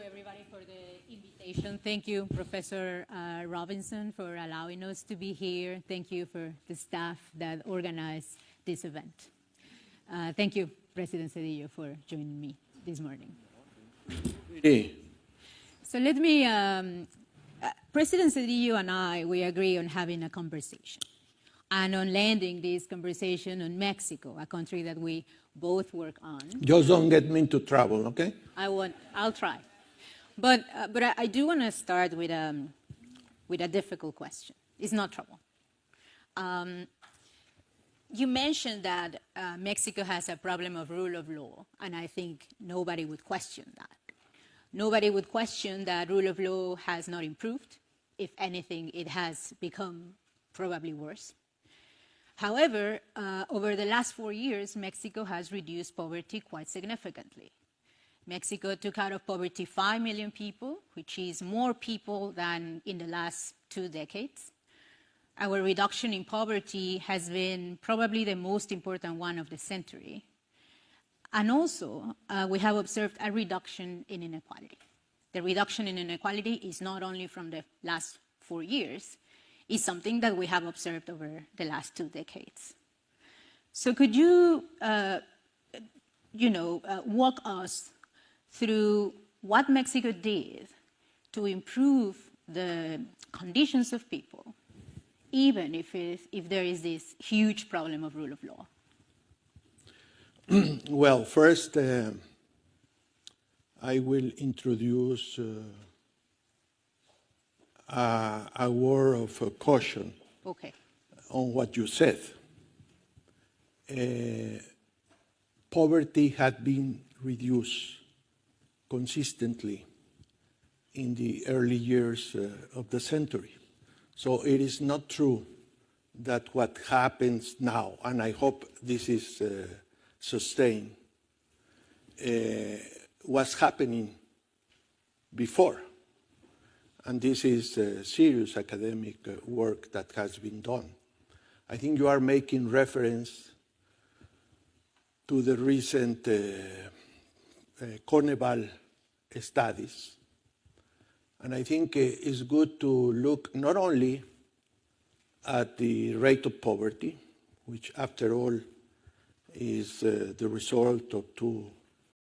everybody for the invitation. Thank you, Professor Robinson, for allowing us to be here. Thank you for the staff that organized this event. Thank you, President Zedillo, for joining me this morning. So let me, President Zedillo and I, we agree on having a conversation and on landing this conversation on Mexico, a country that we both work on. Just don't get me into trouble, okay? I'll try. But I do want to start with a difficult question. It's not trouble. You mentioned that Mexico has a problem of rule of law, and I think nobody would question that. Nobody would question that rule of law has not improved. If anything, it has become probably worse. However, over the last 4 years, Mexico has reduced poverty quite significantly. Mexico took out of poverty 5 million people, which is more people than in the last 2 decades. Our reduction in poverty has been probably the most important one of the century. And also, we have observed a reduction in inequality. The reduction in inequality is not only from the last 4 years, it's something that we have observed over the last 2 decades. So could you, walk us through what Mexico did to improve the conditions of people, even if there is this huge problem of rule of law? Well, first, I will introduce a word of caution on what you said. Poverty had been reduced consistently in the early years of the century. So it is not true that what happens now, and I hope this is sustained, was happening before. And this is serious academic work that has been done. I think you are making reference to the recent Carnival studies. And I think it's good to look not only at the rate of poverty, which after all is the result of 2